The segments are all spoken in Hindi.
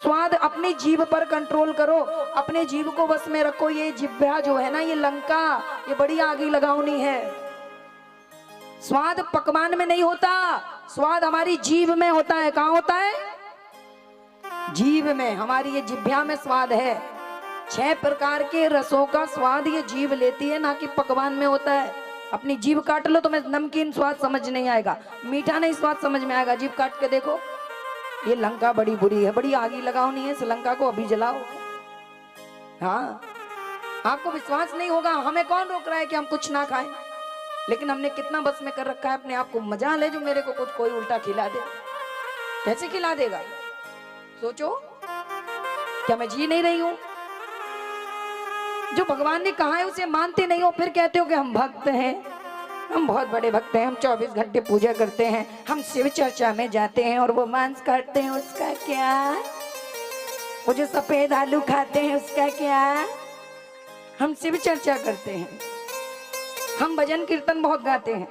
स्वाद अपनी जीभ पर कंट्रोल करो, अपने जीभ को बस में रखो। ये जिह्वा जो है ना, ये लंका, ये बड़ी आगी लगावनी है। स्वाद पकवान में नहीं होता, स्वाद हमारी जीभ में होता है। कहाँ होता है? जीभ में। हमारी ये जिह्वा में स्वाद है। 6 प्रकार के रसों का स्वाद ये जीभ लेती है, ना कि पकवान में होता है। अपनी जीभ काट लो तो मैं नमकीन स्वाद समझ नहीं आएगा, मीठा नहीं स्वाद समझ में आएगा। जीभ काट के देखो, ये लंका बड़ी बुरी है, बड़ी आगी लगाओनी है। इस लंका को अभी जलाओ। हाँ, आपको विश्वास नहीं होगा, हमें कौन रोक रहा है कि हम कुछ ना खाएं? लेकिन हमने कितना बस में कर रखा है अपने आप को। मजाल है जो मेरे को कुछ कोई उल्टा खिला दे। कैसे खिला देगा? सोचो, क्या मैं जी नहीं रही हूं? जो भगवान ने कहा है उसे मानते नहीं हो, फिर कहते हो कि हम भक्त हैं, हम बहुत बड़े भक्त हैं, हम 24 घंटे पूजा करते हैं, हम शिव चर्चा में जाते हैं और वो मांस काटते हैं, उसका क्या? वो जो सफेद आलू खाते हैं उसका क्या? हम शिव चर्चा करते हैं, हम भजन कीर्तन बहुत गाते हैं,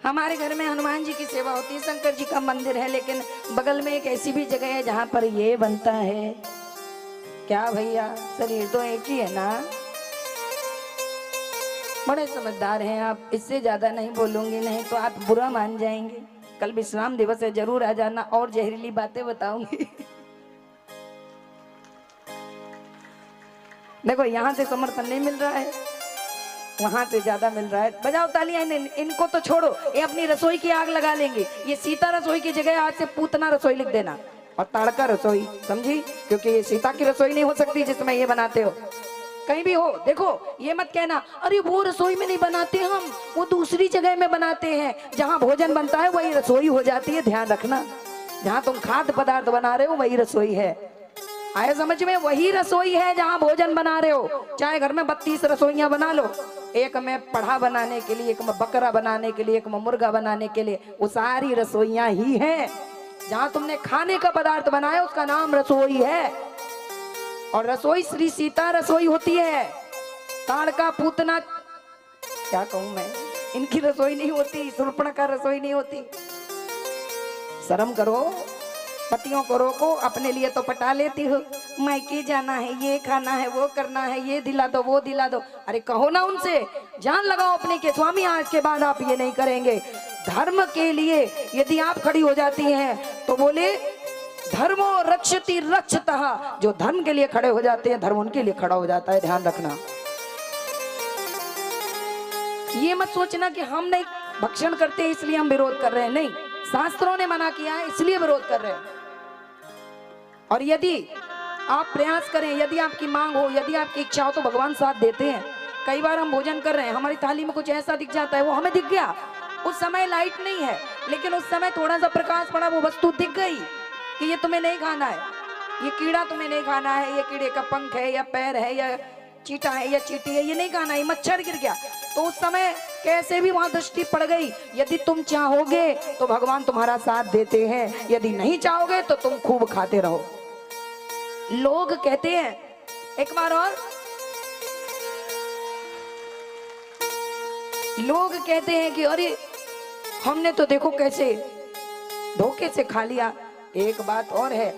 हमारे घर में हनुमान जी की सेवा होती है, शंकर जी का मंदिर है, लेकिन बगल में एक ऐसी भी जगह है जहां पर ये बनता है। क्या भैया, शरीर तो एक ही है ना? बड़े समझदार हैं आप, इससे ज्यादा नहीं बोलूंगी, नहीं तो आप बुरा मान जाएंगे। कल विश्राम दिवस है, जरूर आ जाना और जहरीली बातें बताऊंगी। देखो, यहाँ से समर्थन नहीं मिल रहा है, वहां से ज्यादा मिल रहा है। बजाओ तालियां। इनको तो छोड़ो, ये अपनी रसोई की आग लगा लेंगे। ये सीता रसोई की जगह आज से पूतना रसोई लिख देना, और ताड़का रसोई, समझी? क्योंकि ये सीता की रसोई नहीं हो सकती जिसमें ये बनाते हो। कहीं भी हो, देखो, ये मत कहना अरे वो रसोई में नहीं बनाते हम, वो दूसरी जगह में बनाते हैं। जहाँ भोजन बनता है वही रसोई हो जाती है। ध्यान रखना, जहाँ तुम खाद्य पदार्थ बना रहे हो वही रसोई है। आया समझ में? वही रसोई है जहाँ भोजन बना रहे हो। चाहे घर में 32 रसोइयां बना लो, एक में पढ़ा बनाने के लिए, एक में बकरा बनाने के लिए, एक में मुर्गा बनाने के लिए, वो सारी रसोइयां ही हैं। जहाँ तुमने खाने का पदार्थ बनाया उसका नाम रसोई है। और रसोई श्री सीता रसोई होती है। ताड़का, पूतना, क्या कहूं मैं, इनकी रसोई नहीं होती। शूर्पणखा रसोई नहीं होती। शर्म करो, पतियों को रोको। अपने लिए तो पटा लेती हो, मायके जाना है, ये खाना है, वो करना है, ये दिला दो, वो दिला दो। अरे कहो ना उनसे, जान लगाओ अपने के स्वामी, आज के बाद आप ये नहीं करेंगे। धर्म के लिए यदि आप खड़ी हो जाती हैं तो बोले धर्मो रक्षति रक्षतः। जो धर्म के लिए खड़े हो जाते हैं, धर्म उनके लिए खड़ा हो जाता है। ध्यान रखना। ये मत सोचना कि हम नहीं भक्षण करते इसलिए हम विरोध कर रहे हैं। नहीं, शास्त्रों ने मना किया है इसलिए विरोध कर रहे हैं। और यदि आप प्रयास करें, यदि आपकी मांग हो, यदि आपकी इच्छा हो, तो भगवान साथ देते हैं। कई बार हम भोजन कर रहे हैं, हमारी थाली में कुछ ऐसा दिख जाता है, वो हमें दिख गया, उस समय लाइट नहीं है, लेकिन उस समय थोड़ा सा प्रकाश पड़ा, वो वस्तु दिख गई कि ये तुम्हें नहीं खाना है, ये कीड़ा तुम्हें नहीं खाना है, ये कीड़े का पंख है या पैर है या चीटा है या चींटी है, ये नहीं खाना है, मच्छर गिर गया, तो उस समय कैसे भी वहां दृष्टि पड़ गई। यदि तुम चाहोगे तो भगवान तुम्हारा साथ देते हैं, यदि नहीं चाहोगे तो तुम खूब खाते रहो। लोग कहते हैं, एक बार और, लोग कहते हैं कि अरे हमने तो देखो कैसे धोखे से खा लिया। एक बात और है,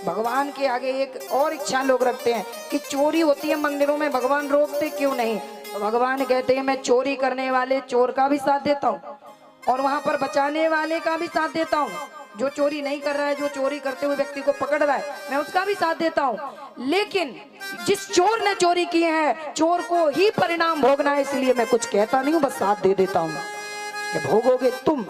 भगवान के आगे एक और इच्छा लोग रखते हैं कि चोरी होती है मंदिरों में, भगवान रोकते क्यों नहीं? तो भगवान कहते हैं मैं चोरी करने वाले चोर का भी साथ देता हूँ और वहां पर बचाने वाले का भी साथ देता हूँ। जो चोरी नहीं कर रहा है, जो चोरी करते हुए व्यक्ति को पकड़ रहा है, मैं उसका भी साथ देता हूँ। लेकिन जिस चोर ने चोरी की है, चोर को ही परिणाम भोगना है, इसलिए मैं कुछ कहता नहीं हूँ, बस साथ दे देता हूँ कि भोगोगे तुम।